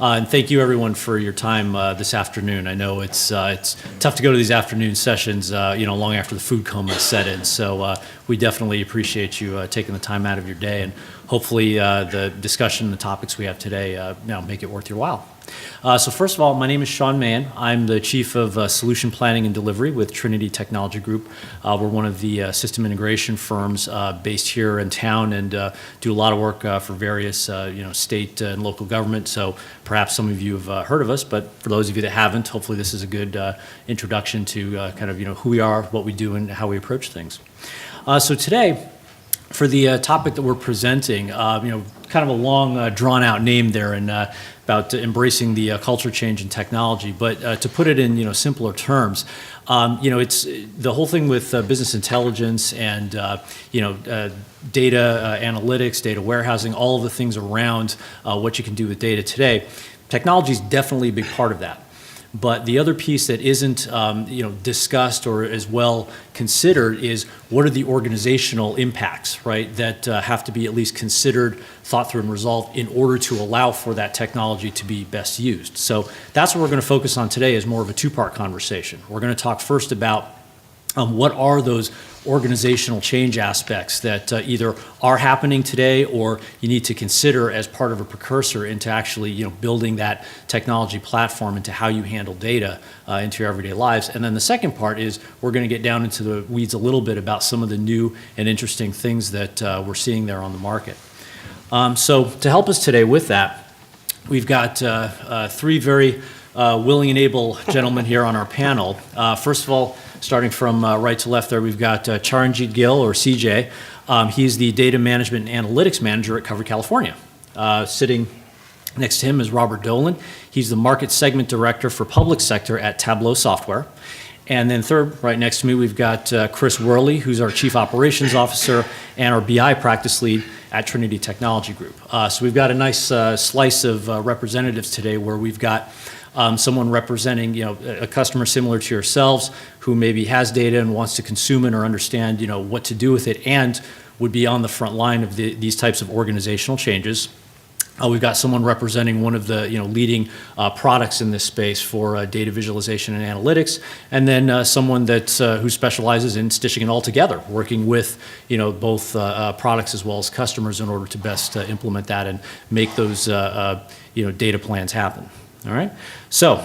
And thank you, everyone, for your time this afternoon. I know it's tough to go to these afternoon sessions, long after the food coma is set in. So we definitely appreciate you taking the time out of your day, and hopefully the discussion and the topics we have today make it worth your while. So first of all, my name is Sean Mahon. I'm the Chief of Solution Planning and Delivery with Trinity Technology Group. We're one of the system integration firms based here in town, and do a lot of work for various state and local government. So perhaps some of you have heard of us, but for those of you that haven't, hopefully this is a good introduction to who we are, what we do, and how we approach things. So today, for the topic that we're presenting, kind of a long, drawn-out name there, and about embracing the culture change in technology. But to put it in simpler terms, it's the whole thing with business intelligence and data analytics, data warehousing, all of the things around what you can do with data today. Technology is definitely a big part of that. But the other piece that isn't discussed or as well considered is what are the organizational impacts, right, that have to be at least considered, thought through, and resolved in order to allow for that technology to be best used. So that's what we're going to focus on today, is more of a two-part conversation. We're going to talk first about what are those organizational change aspects that either are happening today or you need to consider as part of a precursor into actually building that technology platform into how you handle data into your everyday lives. And then the second part is we're going to get down into the weeds a little bit about some of the new and interesting things that we're seeing there on the market. So to help us today with that, we've got three very willing and able gentlemen here on our panel. First of all, starting from right to left there, we've got Charanjit Gill, or CJ. He's the Data Management and Analytics Manager at Covered California. Sitting next to him is Robert Dolan. He's the Market Segment Director for Public Sector at Tableau Software. And then third, right next to me, we've got Chris Worley, who's our Chief Operations Officer and our BI Practice Lead at Trinity Technology Group. So we've got a nice slice of representatives today, where we've got someone representing, a customer similar to yourselves who maybe has data and wants to consume it or understand, what to do with it, and would be on the front line of these types of organizational changes. We've got someone representing one of the leading products in this space for data visualization and analytics, and then someone that who specializes in stitching it all together, working with both products as well as customers in order to best implement that and make those data plans happen. All right. So,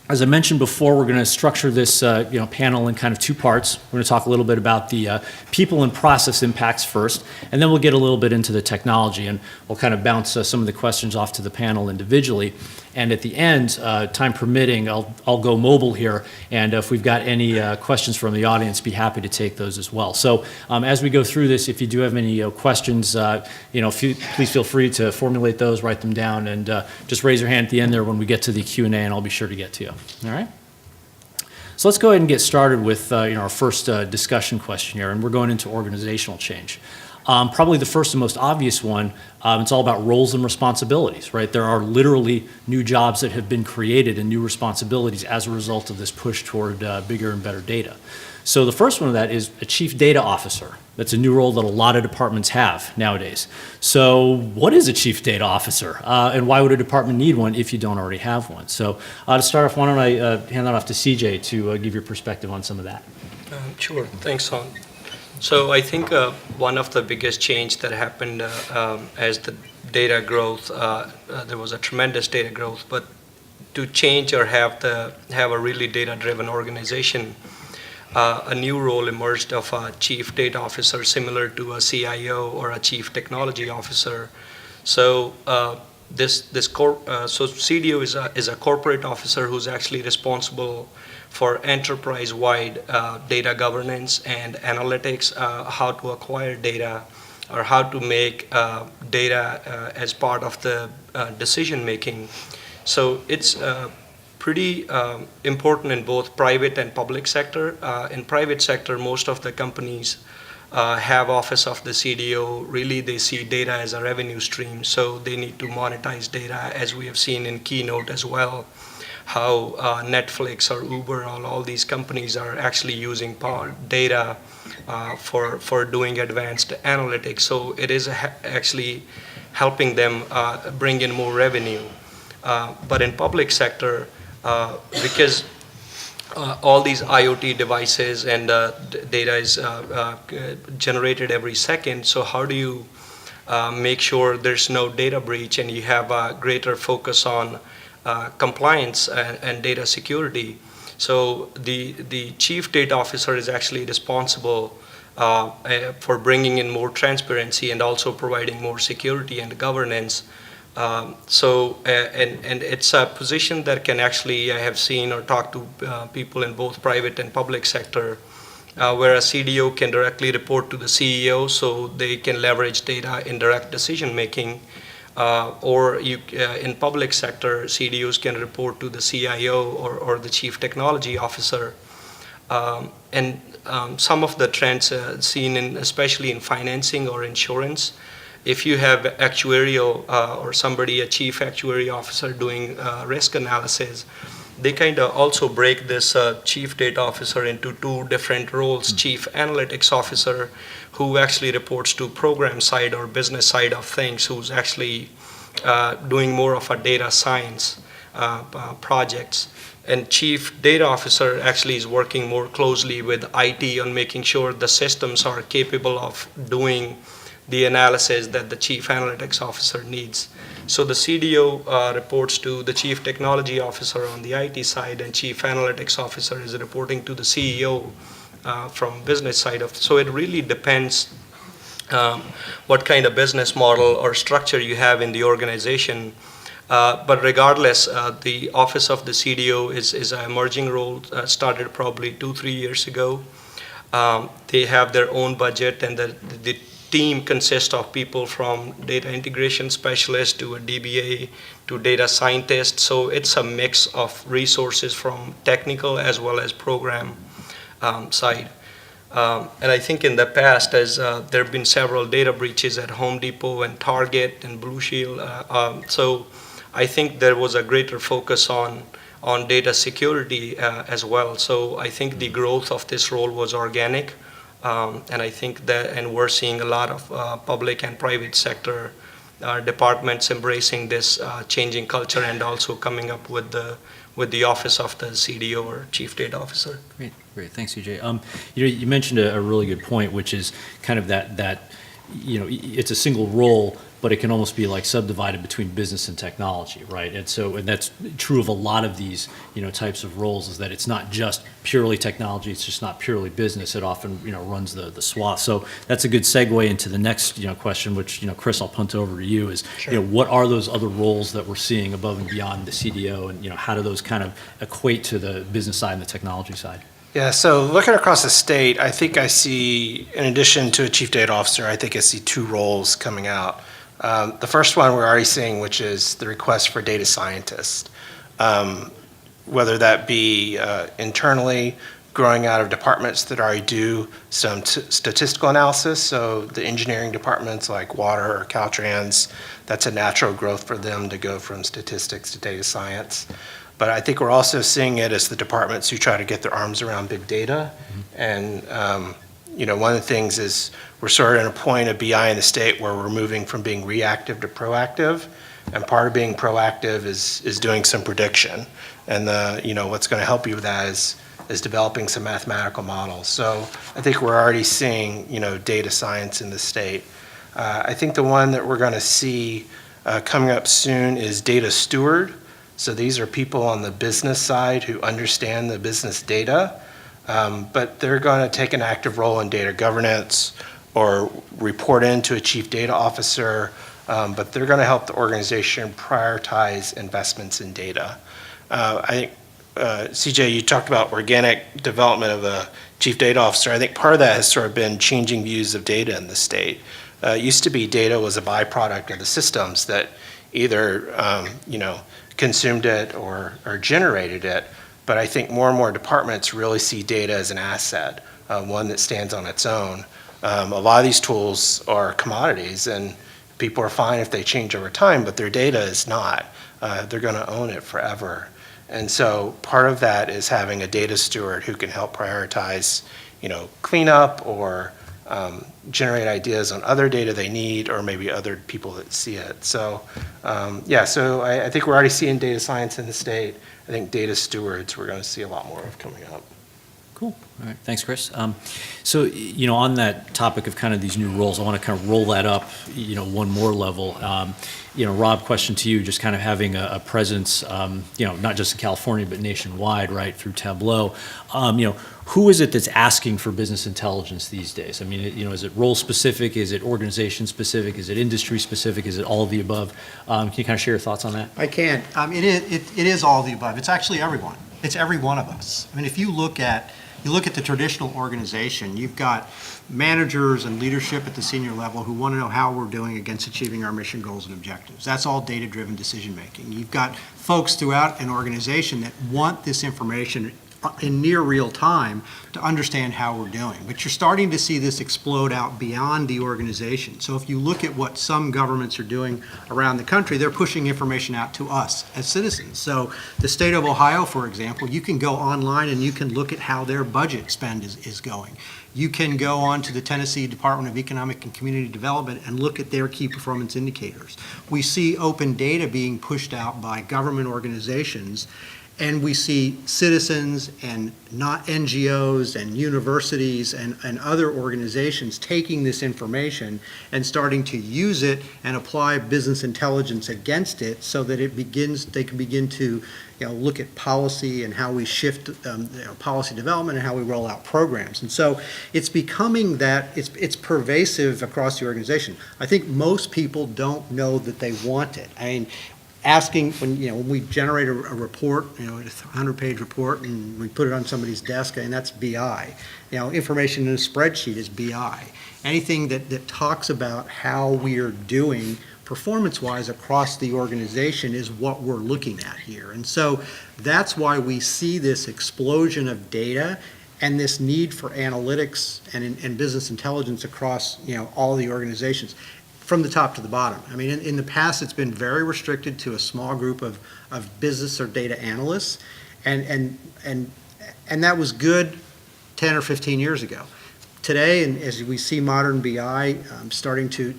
as I mentioned before, we're going to structure this panel in kind of two parts. We're going to talk a little bit about the people and process impacts first, and then we'll get a little bit into the technology, and we'll kind of bounce some of the questions off to the panel individually. And at the end, time permitting, I'll go mobile here, and if we've got any questions from the audience, be happy to take those as well. So as we go through this, if you do have any questions, please feel free to formulate those, write them down, and just raise your hand at the end there when we get to the Q&A, and I'll be sure to get to you. All right? So let's go ahead and get started with our first discussion question here, and we're going into organizational change. Probably the first and most obvious one, it's all about roles and responsibilities, right? There are literally new jobs that have been created and new responsibilities as a result of this push toward bigger and better data. So the first one of that is a chief data officer. That's a new role that a lot of departments have nowadays. So what is a chief data officer? And why would a department need one if you don't already have one? So to start off, why don't I hand that off to CJ to give your perspective on some of that. Sure. Thanks, Sean. So I think one of the biggest change that happened as the data growth, there was a tremendous data growth, but to change or have a really data-driven organization, a new role emerged of a chief data officer, similar to a CIO or a chief technology officer. So so CDO is a corporate officer who's actually responsible for enterprise-wide data governance and analytics, how to acquire data, or how to make data as part of the decision-making. So it's pretty important in both private and public sector. In private sector, most of the companies have office of the CDO, really they see data as a revenue stream, so they need to monetize data, as we have seen in Keynote as well, how Netflix or Uber, all these companies are actually using data for doing advanced analytics. So it is actually helping them bring in more revenue. But in public sector, because all these IoT devices and data is generated every second, so how do you make sure there's no data breach and you have a greater focus on compliance and data security? So the chief data officer is actually responsible for bringing in more transparency and also providing more security and governance. And it's a position that can actually, I have seen or talked to people in both private and public sector, where a CDO can directly report to the CEO, so they can leverage data in direct decision making. Or in public sector, CDOs can report to the CIO or the chief technology officer. Some of the trends seen especially in financing or insurance, if you have actuarial or somebody, a chief actuary officer doing risk analysis, they kind of also break this chief data officer into two different roles. Chief analytics officer, who actually reports to program side or business side of things, who's actually doing more of a data science projects. And chief data officer actually is working more closely with IT on making sure the systems are capable of doing the analysis that the chief analytics officer needs. So the CDO reports to the chief technology officer on the IT side, and chief analytics officer is reporting to the CEO from business side of. So it really depends what kind of business model or structure you have in the organization. But regardless, the office of the CDO is an emerging role, started probably 2-3 years ago. They have their own budget, and the team consists of people from data integration specialists to a DBA to data scientists. So it's a mix of resources from technical as well as program side. And I think in the past, as there have been several data breaches at Home Depot and Target and Blue Shield. So I think there was a greater focus on data security as well. So I think the growth of this role was organic. And I think that, and we're seeing a lot of public and private sector departments embracing this changing culture and also coming up with the office of the CDO or chief data officer. Great. Thanks, CJ. You mentioned a really good point, which is kind of that it's a single role, but it can almost be like subdivided between business and technology, right? And that's true of a lot of these, types of roles, is that it's not just purely technology, it's just not purely business. It often, runs the swath. So that's a good segue into the next, question, which, Chris, I'll punt over to you, is, Sure. What are those other roles that we're seeing above and beyond the CDO, and, how do those kind of equate to the business side and the technology side? Yeah, so looking across the state, I think I see, in addition to a chief data officer, I think I see two roles coming out. The first one we're already seeing, which is the request for data scientists, whether that be internally, growing out of departments that already do some statistical analysis. So the engineering departments like water or Caltrans, that's a natural growth for them to go from statistics to data science. But I think we're also seeing it as the departments who try to get their arms around big data. And one of the things is we're sort of at a point of BI in the state where we're moving from being reactive to proactive. And part of being proactive is doing some prediction. And what's going to help you with that is developing some mathematical models. So I think we're already seeing data science in the state. I think the one that we're going to see coming up soon is data steward. So these are people on the business side who understand the business data, but they're going to take an active role in data governance or report into a chief data officer, but they're going to help the organization prioritize investments in data. I think, CJ, you talked about organic development of a chief data officer. I think part of that has sort of been changing views of data in the state. It used to be data was a byproduct of the systems that either consumed it or generated it. But I think more and more departments really see data as an asset, one that stands on its own. A lot of these tools are commodities, and people are fine if they change over time, but their data is not. They're going to own it forever. And so part of that is having a data steward who can help prioritize, cleanup or generate ideas on other data they need, or maybe other people that see it. So, so I think we're already seeing data science in the state. I think data stewards we're going to see a lot more of coming up. Cool. All right. Thanks, Chris. So, on that topic of kind of these new roles, I want to kind of roll that up, one more level. Rob, question to you, just kind of having a presence, not just in California, but nationwide, right, through Tableau. Who is it that's asking for business intelligence these days? I mean, is it role specific? Is it organization specific? Is it industry specific? Is it all of the above? Can you kind of share your thoughts on that? I can. It is all of the above. It's actually everyone. It's every one of us. I mean, if you look at the traditional organization, you've got managers and leadership at the senior level who want to know how we're doing against achieving our mission goals and objectives. That's all data-driven decision making. You've got folks throughout an organization that want this information in near real time to understand how we're doing. But you're starting to see this explode out beyond the organization. So if you look at what some governments are doing around the country, they're pushing information out to us as citizens. So the state of Ohio, for example, you can go online and you can look at how their budget spend is going. You can go on to the Tennessee Department of Economic and Community Development and look at their key performance indicators. We see open data being pushed out by government organizations, and we see citizens and not NGOs and universities and other organizations taking this information and starting to use it and apply business intelligence against it so that they can begin to look at policy and how we shift policy development and how we roll out programs. And so it's becoming that it's pervasive across the organization. I think most people don't know that they want it. I mean, asking when we generate a report, a 100-page report, and we put it on somebody's desk, and that's BI. Information in a spreadsheet is BI. Anything that talks about how we are doing performance-wise across the organization is what we're looking at here. And so that's why we see this explosion of data and this need for analytics and business intelligence across all the organizations, from the top to the bottom. I mean, in the past, it's been very restricted to a small group of business or data analysts, and that was good 10 or 15 years ago. Today, and as we see modern BI starting to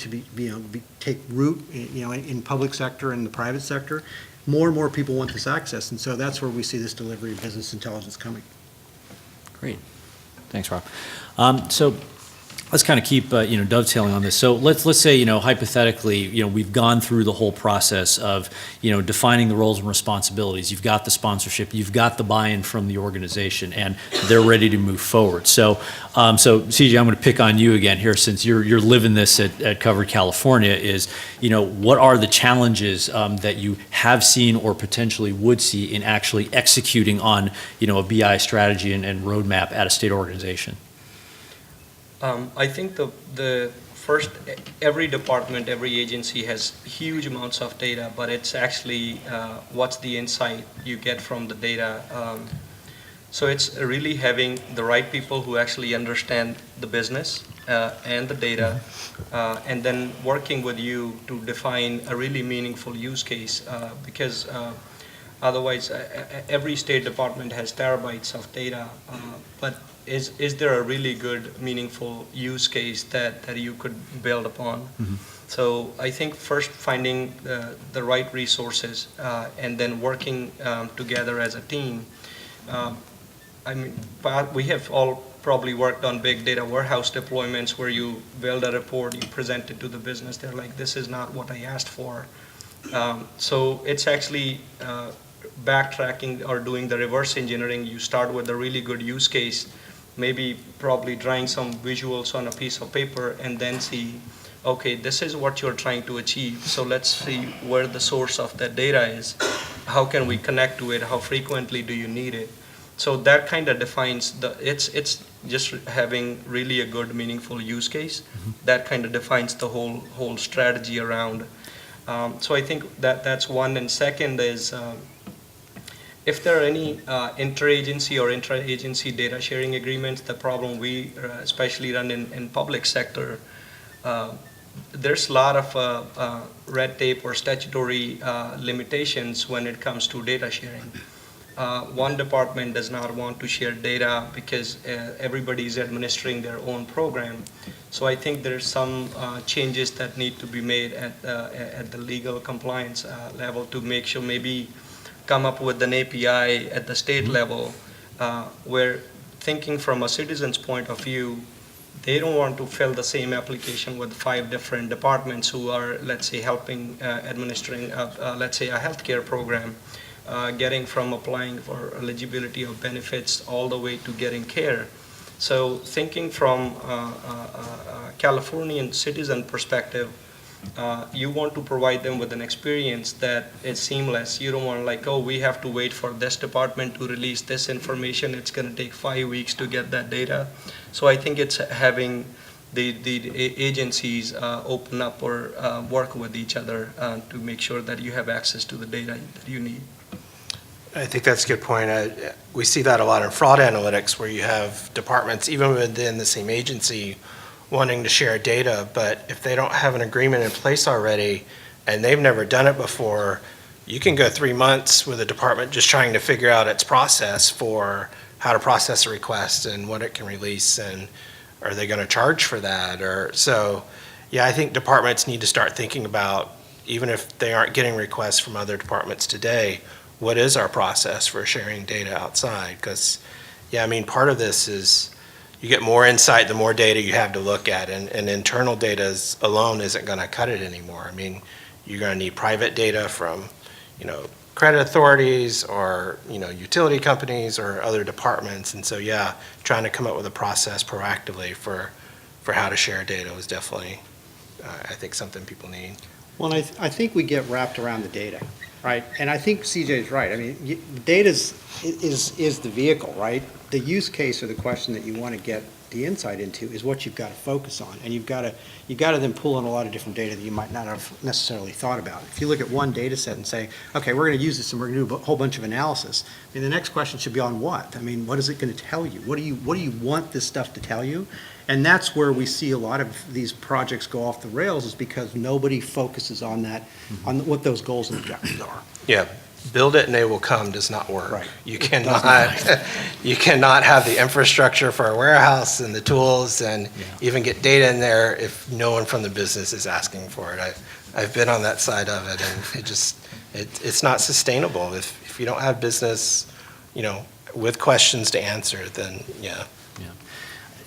take root, in public sector and the private sector, more and more people want this access, and so that's where we see this delivery of business intelligence coming. Great. Thanks, Rob. So let's kind of keep dovetailing on this. So let's say hypothetically we've gone through the whole process of defining the roles and responsibilities. You've got the sponsorship, you've got the buy-in from the organization, and they're ready to move forward. So CJ, I'm going to pick on you again here, since you're living this at Covered California. Is what are the challenges that you have seen or potentially would see in actually executing on a BI strategy and roadmap at a state organization? I think the first, every department, every agency has huge amounts of data, but it's actually what's the insight you get from the data. So it's really having the right people who actually understand the business and the data, and then working with you to define a really meaningful use case, because otherwise every state department has terabytes of data, but is there a really good, meaningful use case that you could build upon? Mm-hmm. So I think first finding the right resources and then working together as a team. We have all probably worked on big data warehouse deployments where you build a report, you present it to the business, they're like, this is not what I asked for. So it's actually backtracking or doing the reverse engineering. You start with a really good use case, maybe probably drawing some visuals on a piece of paper, and then see, okay, this is what you're trying to achieve. So let's see where the source of that data is. How can we connect to it? How frequently do you need it? So that kind of defines it's just having really a good, meaningful use case. Mm-hmm. That kind of defines the whole strategy around. So I think that's one. And second is if there are any interagency or intra-agency data sharing agreements, the problem we especially run in public sector, there's a lot of red tape or statutory limitations when it comes to data sharing. One department does not want to share data because everybody is administering their own program. So I think there's some changes that need to be made at the legal compliance level to make sure, maybe come up with an API at the state level where, thinking from a citizen's point of view, they don't want to fill the same application with 5 different departments who are, let's say, helping administering, let's say, a healthcare program, getting from applying for eligibility of benefits all the way to getting care. So thinking from a Californian citizen perspective, you want to provide them with an experience that is seamless. You don't want, like, oh, we have to wait for this department to release this information. It's going to take 5 weeks to get that data. So I think it's having the agencies open up or work with each other to make sure that you have access to the data that you need. I think that's a good point. We see that a lot in fraud analytics, where you have departments, even within the same agency, wanting to share data, but if they don't have an agreement in place already and they've never done it before, you can go 3 months with a department just trying to figure out its process for how to process a request and what it can release, and are they going to charge for that? Or so, yeah, I think departments need to start thinking about, even if they aren't getting requests from other departments today, what is our process for sharing data outside? Because, yeah, I mean, part of this is you get more insight the more data you have to look at, and internal data alone isn't going to cut it anymore. I mean, you're going to need private data from, credit authorities or, utility companies or other departments. And so, yeah, trying to come up with a process proactively for how to share data is definitely, I think, something people need. Well, I think we get wrapped around the data, right? And I think CJ's right. I mean, data is the vehicle, right? The use case or the question that you want to get the insight into is what you've got to focus on, and you've got to then pull in a lot of different data that you might not have necessarily thought about. If you look at one data set and say, okay, we're going to use this and we're going to do a whole bunch of analysis, I mean, the next question should be on what? I mean, what is it going to tell you? What do you want this stuff to tell you? And that's where we see a lot of these projects go off the rails, is because nobody focuses on that, on what those goals and objectives are. Yeah, build it and they will come does not work. Right. You cannot have the infrastructure for a warehouse and the tools and even get data in there if no one from the business is asking for it. I've been on that side of it, and it's not sustainable. If you don't have business, with questions to answer, then yeah.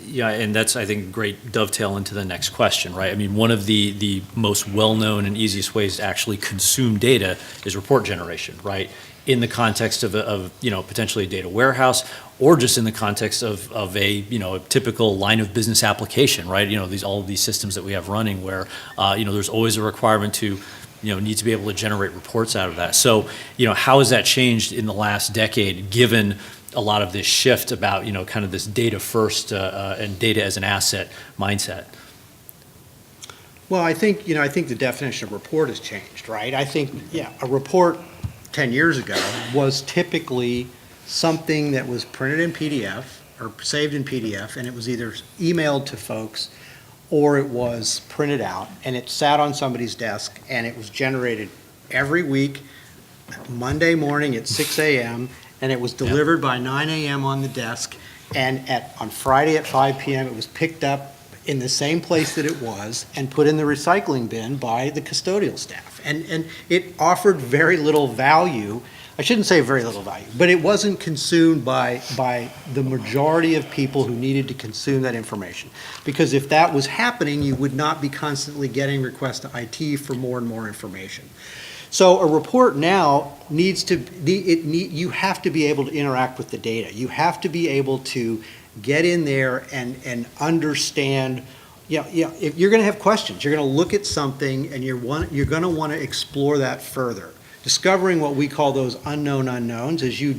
Yeah, and that's, I think, a great dovetail into the next question, right? I mean, one of the most well-known and easiest ways to actually consume data is report generation, right? In the context of potentially a data warehouse, or just in the context of a typical line of business application, right? All of these systems that we have running where, there's always a requirement to need to be able to generate reports out of that. So, how has that changed in the last decade, given a lot of this shift about, kind of this data first and data as an asset mindset? Well, I think the definition of report has changed, right? I think, a report 10 years ago was typically something that was printed in PDF or saved in PDF, and it was either emailed to folks or it was printed out, and it sat on somebody's desk, and it was generated every week, Monday morning at 6 a.m., and it was delivered by 9 a.m. on the desk, and on Friday at 5 p.m. it was picked up in the same place that it was and put in the recycling bin by the custodial staff. And it offered very little value. I shouldn't say very little value, but it wasn't consumed by the majority of people who needed to consume that information. Because if that was happening, you would not be constantly getting requests to IT for more and more information. So a report now you have to be able to interact with the data. You have to be able to get in there and understand. If you're going to have questions, you're going to look at something and you're going to want to explore that further. discovering what we call those unknown unknowns as you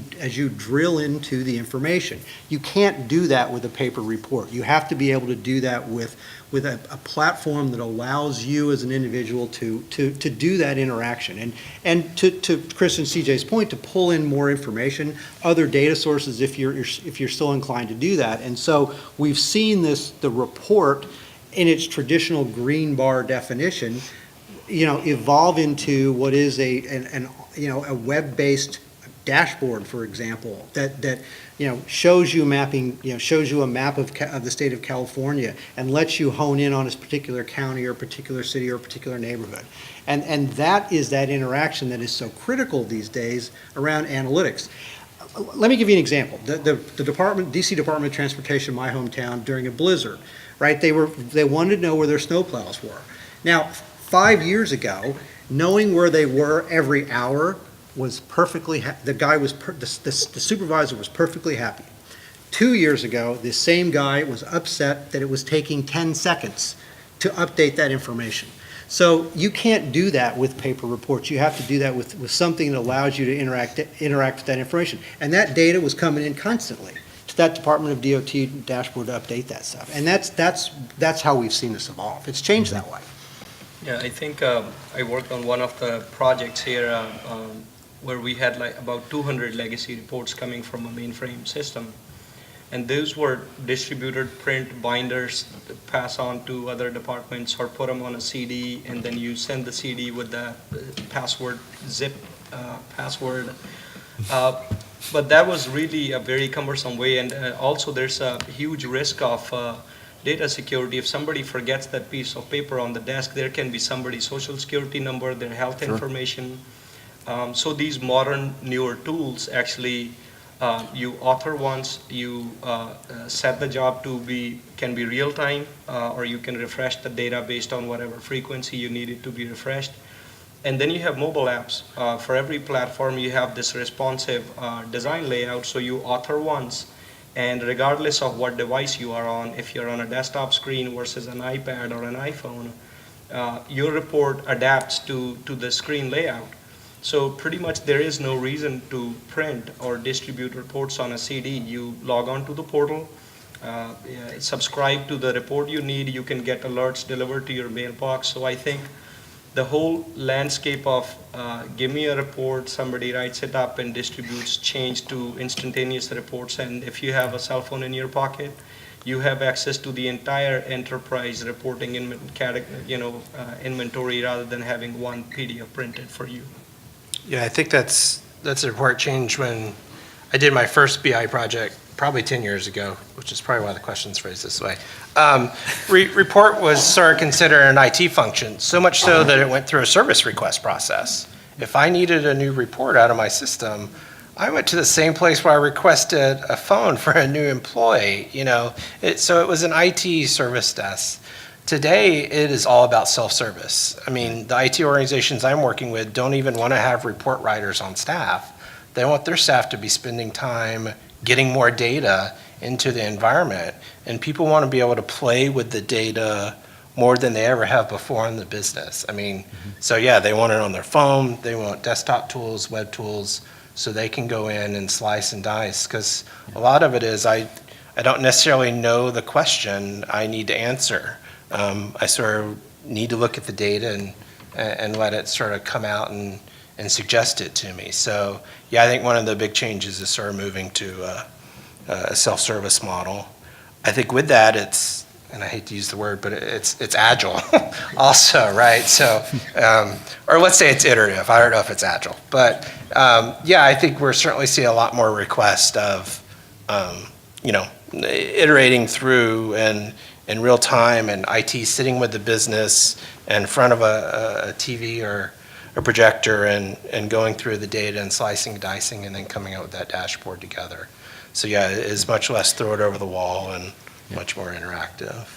drill into the information. You can't do that with a paper report. You have to be able to do that with a platform that allows you as an individual to do that interaction. And to Chris and CJ's point, to pull in more information, other data sources if you're still inclined to do that. And so we've seen the report in its traditional green bar definition, evolve into what is a web-based dashboard, for example, that shows you mapping, shows you a map of the state of California and lets you hone in on a particular county or a particular city or a particular neighborhood. And that is that interaction that is so critical these days around analytics. Let me give you an example. The DC Department of Transportation, my hometown, during a blizzard, right? They wanted to know where their snowplows were. Now, 5 years ago, knowing where they were every hour was perfectly, the supervisor was perfectly happy. 2 years ago, the same guy was upset that it was taking 10 seconds to update that information. So you can't do that with paper reports. You have to do that with something that allows you to interact with that information. And that data was coming in constantly to that Department of DOT dashboard to update that stuff. And that's how we've seen this evolve. It's changed that way. Yeah, I think I worked on one of the projects here where we had like about 200 legacy reports coming from a mainframe system. And those were distributed print binders to pass on to other departments or put them on a CD, and then you send the CD with the password, zip password. But that was really a very cumbersome way, and also there's a huge risk of data security. If somebody forgets that piece of paper on the desk, there can be somebody's social security number, their health information. So these modern, newer tools actually, you author once, you set the job to can be real time, or you can refresh the data based on whatever frequency you need it to be refreshed. And then you have mobile apps. For every platform, you have this responsive design layout, so you author once, and regardless of what device you are on, if you're on a desktop screen versus an iPad or an iPhone, your report adapts to the screen layout. So pretty much there is no reason to print or distribute reports on a CD. You log on to the portal, subscribe to the report you need, you can get alerts delivered to your mailbox. So I think the whole landscape of give me a report, somebody writes it up and distributes, changed to instantaneous reports. And if you have a cell phone in your pocket, you have access to the entire enterprise reporting inventory rather than having one PDF printed for you. Yeah, I think that's a report change when I did my first BI project probably 10 years ago, which is probably why the question's phrased this way. Report was sort of considered an IT function, so much so that it went through a service request process. If I needed a new report out of my system, I went to the same place where I requested a phone for a new employee, so it was an IT service desk. Today, it is all about self-service. I mean, the IT organizations I'm working with don't even want to have report writers on staff. They want their staff to be spending time getting more data into the environment, and people want to be able to play with the data more than they ever have before in the business. I mean, so yeah, they want it on their phone, they want desktop tools, web tools, so they can go in and slice and dice, because a lot of it is I don't necessarily know the question I need to answer. I sort of need to look at the data and let it sort of come out and suggest it to me. So yeah, I think one of the big changes is sort of moving to a self-service model. I think with that, it's, and I hate to use the word, but it's agile also, right? So, or let's say it's iterative. I don't know if it's agile, but yeah, I think we're certainly seeing a lot more requests of, iterating through and in real time, and IT sitting with the business in front of a TV or a projector and going through the data and slicing and dicing and then coming out with that dashboard together. So yeah, it is much less throw it over the wall and much more interactive.